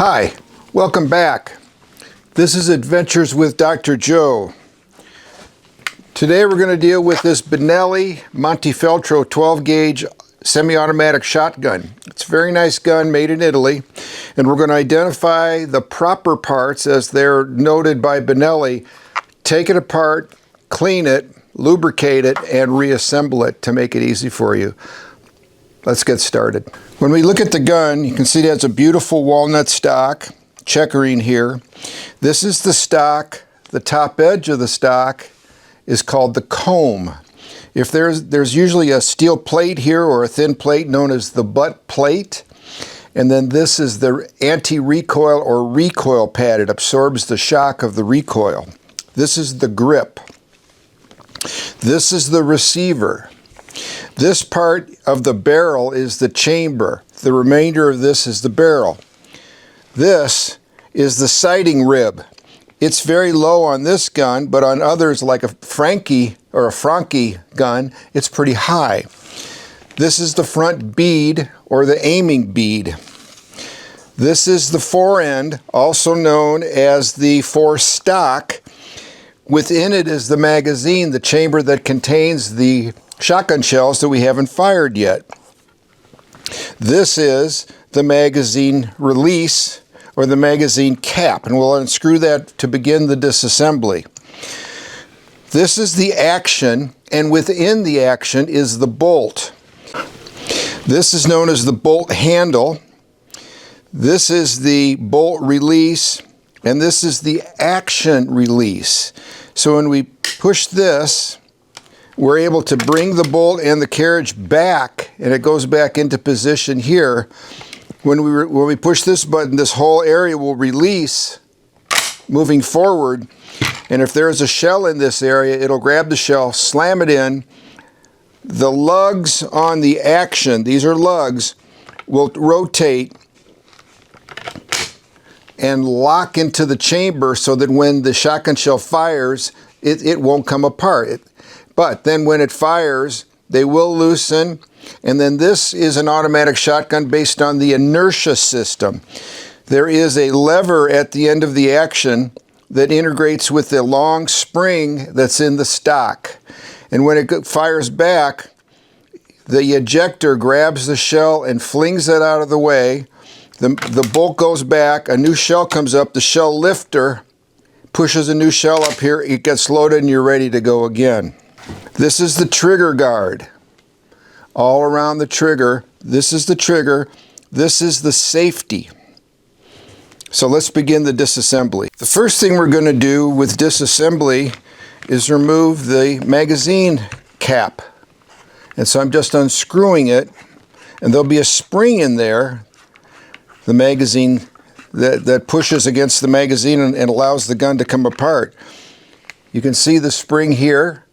Hi, welcome back. This is Adventures with Dr. Joe. Today we're going to deal with this Benelli Montefeltro 12 gauge semi-automatic shotgun. It's a very nice gun made in Italy, and we're going to identify the proper parts as they're noted by Benelli, take it apart, clean it, lubricate it, and reassemble it to make it easy for you. Let's get started. When we look at the gun, you can see it has a beautiful walnut stock, checkering here. This is the stock. The top edge of the stock is called the comb. If there's usually a steel plate here or a thin plate known as the butt plate, and then this is the anti-recoil or recoil pad. It absorbs the shock of the recoil. This is the grip. This is the receiver. This part of the barrel is the chamber. The remainder of this is the barrel. This is the sighting rib. It's very low on this gun, but on others like a Franchi or a Franchi gun, it's pretty high. This is the front bead or the aiming bead. This is the forend, also known as the forestock. Within it is the magazine, the chamber that contains the shotgun shells that we haven't fired yet. This is the magazine release or the magazine cap, and we'll unscrew that to begin the disassembly. This is the action, and within the action is the bolt. This is known as the bolt handle. This is the bolt release, and this is the action release. So when we push this, we're able to bring the bolt and the carriage back, and it goes back into position here. When we push this button, this whole area will release, moving forward, and if there's a shell in this area, it'll grab the shell, slam it in. The lugs on the action, these are lugs, will rotate and lock into the chamber so that when the shotgun shell fires, it won't come apart. But then when it fires, they will loosen, and then this is an automatic shotgun based on the inertia system. There is a lever at the end of the action that integrates with the long spring that's in the stock. And when it fires back, the ejector grabs the shell and flings it out of the way. The bolt goes back, a new shell comes up, the shell lifter pushes a new shell up here, it gets loaded, and you're ready to go again. This is the trigger guard. All around the trigger, this is the trigger, this is the safety. So let's begin the disassembly. The first thing we're going to do with disassembly is remove the magazine cap. And so I'm just unscrewing it, and there'll be a spring in there, the magazine that pushes against the magazine and allows the gun to come apart. You can see the spring here.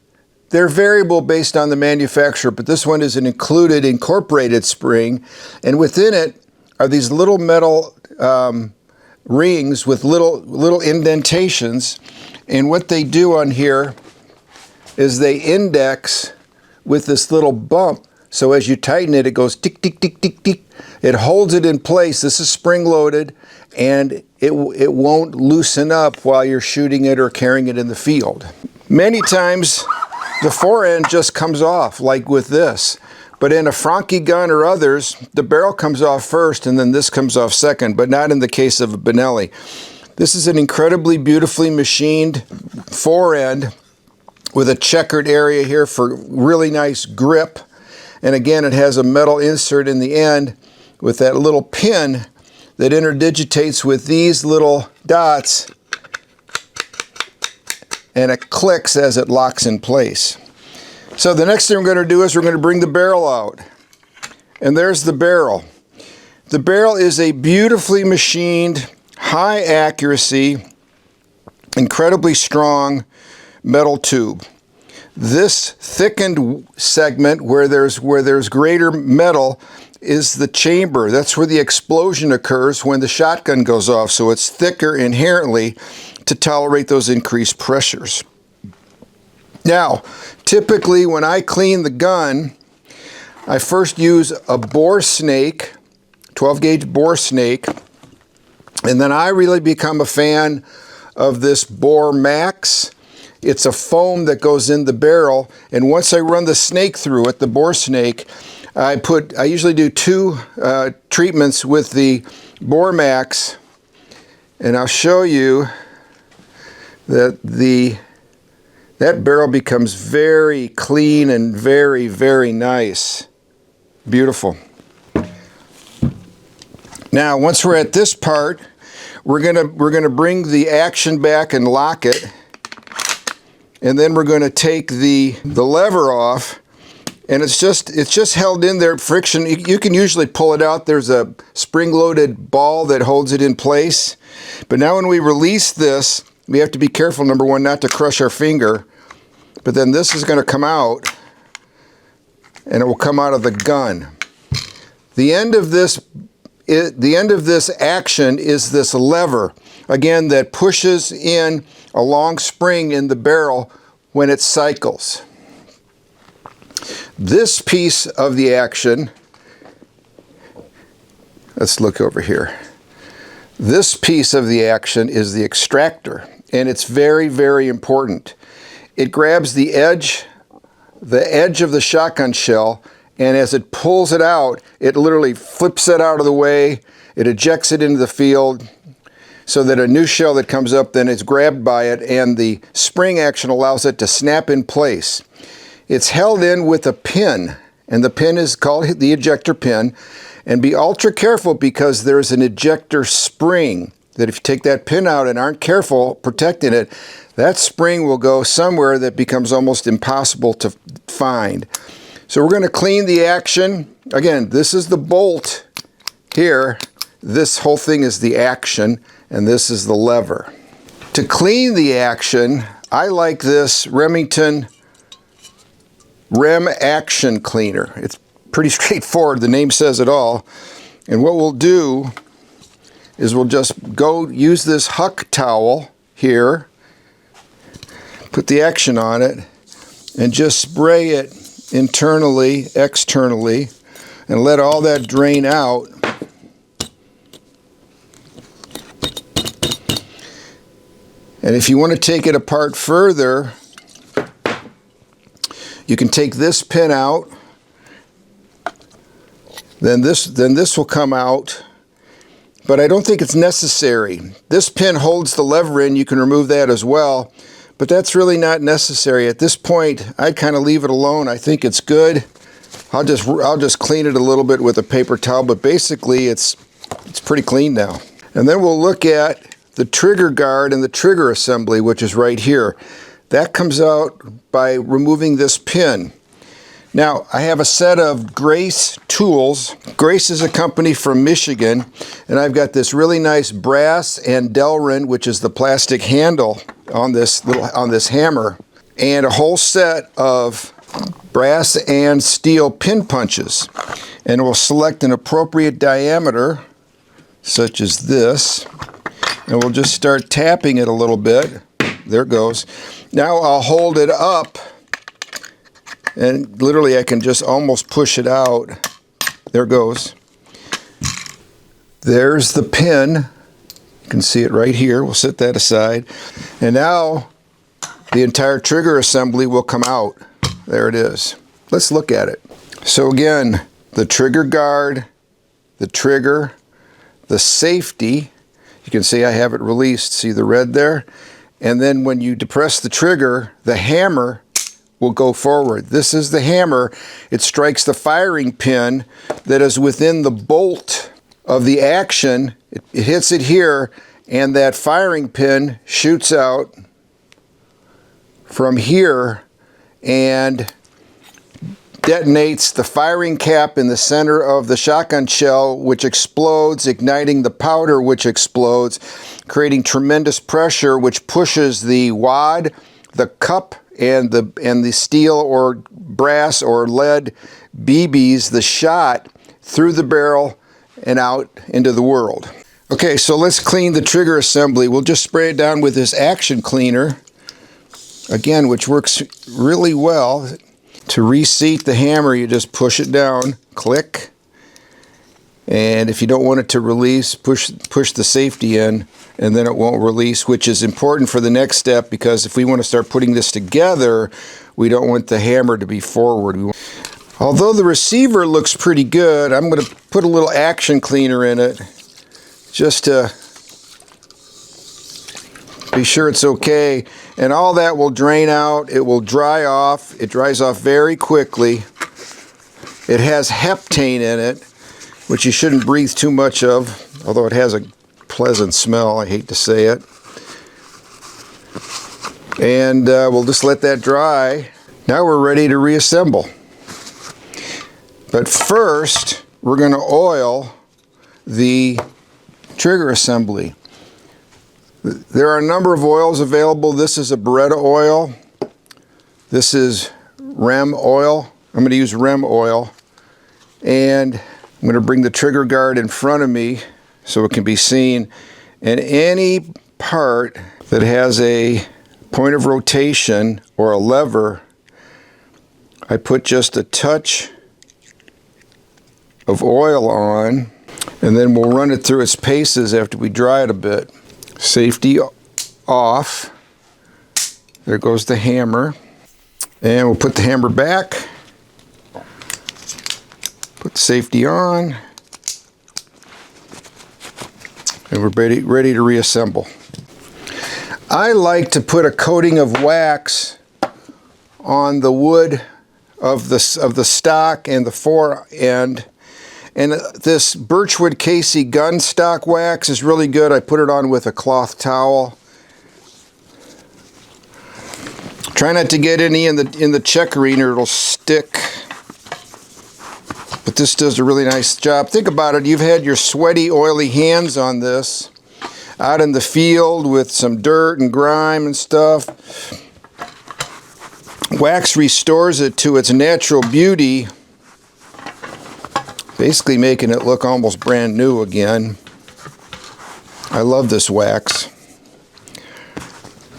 They're variable based on the manufacturer, but this one is an included incorporated spring, and within it are these little metal rings with little indentations, and what they do on here is they index with this little bump, so as you tighten it, it goes tick, tick, tick, tick, tick. It holds it in place. This is spring loaded, and it won't loosen up while you're shooting it or carrying it in the field. Many times, the forend just comes off, like with this. But in a Franchi gun or others, the barrel comes off first and then this comes off second, but not in the case of a Benelli. This is an incredibly beautifully machined forend with a checkered area here for really nice grip. And again, it has a metal insert in the end with that little pin that interdigitates with these little dots, and it clicks as it locks in place. So the next thing we're going to do is we're going to bring the barrel out. And there's the barrel. The barrel is a beautifully machined, high accuracy, incredibly strong metal tube. This thickened segment where there's greater metal is the chamber. That's where the explosion occurs when the shotgun goes off. So it's thicker inherently to tolerate those increased pressures. Now, typically when I clean the gun, I first use a bore snake, 12 gauge bore snake, And then I really become a fan of this Bore Max. It's a foam that goes in the barrel, and once I run the snake through it, the bore snake, I usually do 2 treatments with the Bore Max, and I'll show you that that barrel becomes very clean and very, very nice. Beautiful. Now, once we're at this part, we're gonna bring the action back and lock it, and then we're going to take the lever off, and it's just held in there. Friction. You can usually pull it out. There's a spring-loaded ball that holds it in place. But now when we release this, we have to be careful, number one, not to crush our finger. But then this is going to come out, and it will come out of the gun. The end of this action is this lever, again, that pushes in a long spring in the barrel when it cycles. This piece of the action, let's look over here. This piece of the action is the extractor, and it's very, very important. It grabs the edge of the shotgun shell, and as it pulls it out, it literally flips it out of the way. It ejects it into the field, so that a new shell that comes up then is grabbed by it, and the spring action allows it to snap in place. It's held in with a pin, and the pin is called the ejector pin. And be ultra careful, because there's an ejector spring that if you take that pin out and aren't careful protecting it, that spring will go somewhere that becomes almost impossible to find. So we're going to clean the action. Again, this is the bolt here. This whole thing is the action, and this is the lever. To clean the action, I like this Remington Rem Action Cleaner. It's pretty straightforward. The name says it all. And what we'll do is we'll just go use this Huck towel here, put the action on it, and just spray it internally, externally, and let all that drain out. And if you want to take it apart further, you can take this pin out, then this will come out, but I don't think it's necessary. This pin holds the lever in. You can remove that as well, but that's really not necessary. At this point, I'd kind of leave it alone. I think it's good. I'll just clean it a little bit with a paper towel, but basically it's pretty clean now. And then we'll look at the trigger guard and the trigger assembly, which is right here. That comes out by removing this pin. Now, I have a set of Grace tools. Grace is a company from Michigan, and I've got this really nice brass and Delrin, which is the plastic handle on this hammer, and a whole set of brass and steel pin punches. And we'll select an appropriate diameter, such as this, and we'll just start tapping it a little bit. There it goes. Now I'll hold it up, and literally I can just almost push it out. There it goes. There's the pin. You can see it right here. We'll set that aside. And now the entire trigger assembly will come out. There it is. Let's look at it. So again, the trigger guard, the trigger, the safety. You can see I have it released. See the red there? And then when you depress the trigger, the hammer will go forward. This is the hammer. It strikes the firing pin that is within the bolt of the action. It hits it here, and that firing pin shoots out from here and detonates the firing cap in the center of the shotgun shell, which explodes, igniting the powder, which explodes, creating tremendous pressure, which pushes the wad, the cup, and the steel or brass or lead BBs, the shot, through the barrel and out into the world. Okay, so let's clean the trigger assembly. We'll just spray it down with this action cleaner, again, which works really well. To reseat the hammer, you just push it down, click, And if you don't want it to release, push the safety in, and then it won't release, which is important for the next step, because if we want to start putting this together, we don't want the hammer to be forward. Although the receiver looks pretty good, I'm going to put a little action cleaner in it just to be sure it's okay. And all that will drain out. It will dry off. It dries off very quickly. It has heptane in it, which you shouldn't breathe too much of, although it has a pleasant smell, I hate to say it. And we'll just let that dry. Now we're ready to reassemble. But first, we're going to oil the trigger assembly. There are a number of oils available. This is a Beretta oil. This is REM oil. I'm going to use REM oil. And I'm going to bring the trigger guard in front of me so it can be seen. And any part that has a point of rotation or a lever, I put just a touch of oil on, and then we'll run it through its paces after we dry it a bit. Safety off. There goes the hammer. And we'll put the hammer back. Put the safety on. And we're ready to reassemble. I like to put a coating of wax on the wood of the stock and the fore end. And this Birchwood Casey gun stock wax is really good. I put it on with a cloth towel. Try not to get any in the checkering or it'll stick. But this does a really nice job. Think about it. You've had your sweaty, oily hands on this out in the field with some dirt and grime and stuff. Wax restores it to its natural beauty, basically making it look almost brand new again. I love this wax.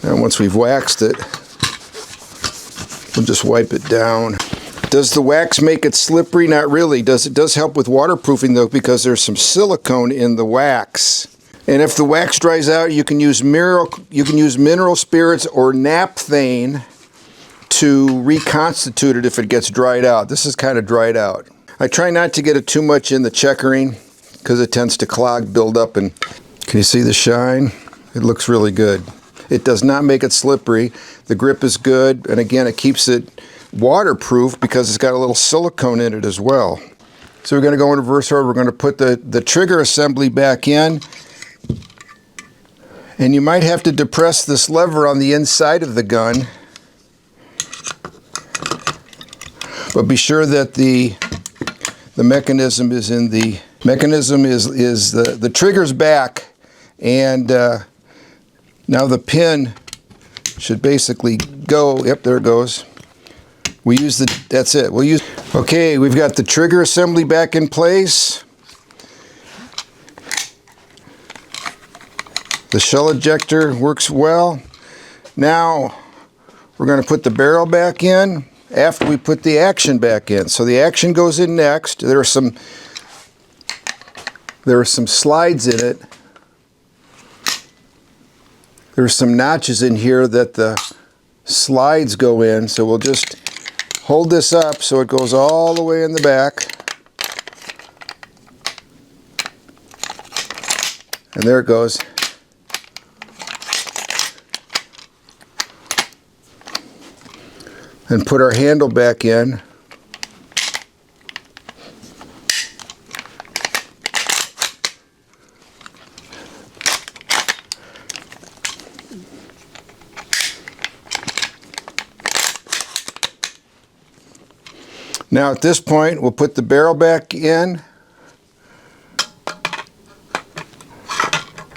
And once we've waxed it, we'll just wipe it down. Does the wax make it slippery? Not really. It does help with waterproofing though, because there's some silicone in the wax. And if the wax dries out, you can use mineral spirits or naphthane to reconstitute it if it gets dried out. This is kind of dried out. I try not to get it too much in the checkering because it tends to clog, build up, and can you see the shine? It looks really good. It does not make it slippery. The grip is good, and again, it keeps it waterproof because it's got a little silicone in it as well. So we're going to go in reverse order. We're going to put the trigger assembly back in, and you might have to depress this lever on the inside of the gun, but be sure that the mechanism is in the the trigger's back, and now the pin should basically go. Yep, there it goes. We use that's it. Okay, we've got the trigger assembly back in place. The shell ejector works well. Now we're going to put the barrel back in after we put the action back in. So the action goes in next. There are some slides in it. There's some notches in here that the slides go in, so we'll just hold this up so it goes all the way in the back. And there it goes. And put our handle back in. Now at this point, we'll put the barrel back in.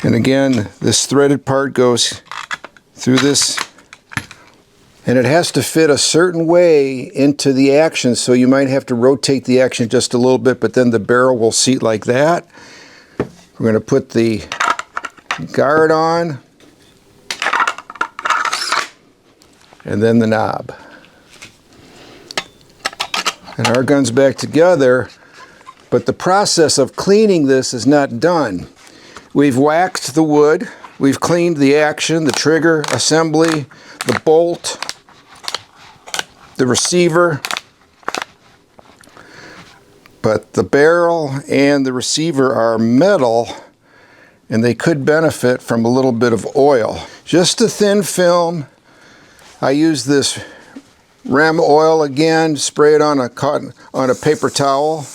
And again, this threaded part goes through this, and it has to fit a certain way into the action, so you might have to rotate the action just a little bit, but then the barrel will seat like that. We're going to put the guard on, and then the knob. And our gun's back together, But the process of cleaning this is not done. We've waxed the wood, we've cleaned the action, the trigger, assembly, the bolt, the receiver, but the barrel and the receiver are metal and they could benefit from a little bit of oil. Just a thin film. I use this Rem oil again, spray it on a paper towel.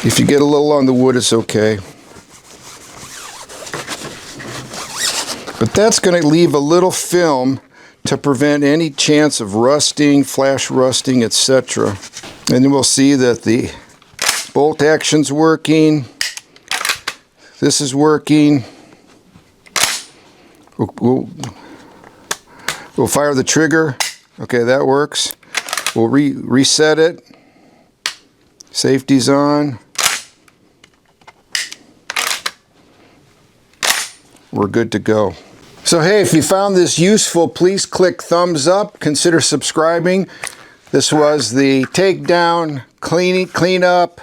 If you get a little on the wood, it's okay. But that's going to leave a little film to prevent any chance of rusting, flash rusting, etc. And then we'll see that the bolt action's working. This is working. We'll fire the trigger. Okay, that works. We'll reset it. Safety's on. We're good to go. So hey, if you found this useful, please click thumbs up. Consider subscribing. This was the takedown, cleanup,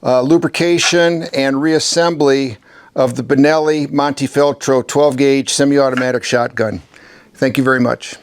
lubrication, and reassembly of the Benelli Montefeltro 12-gauge semi-automatic shotgun. Thank you very much.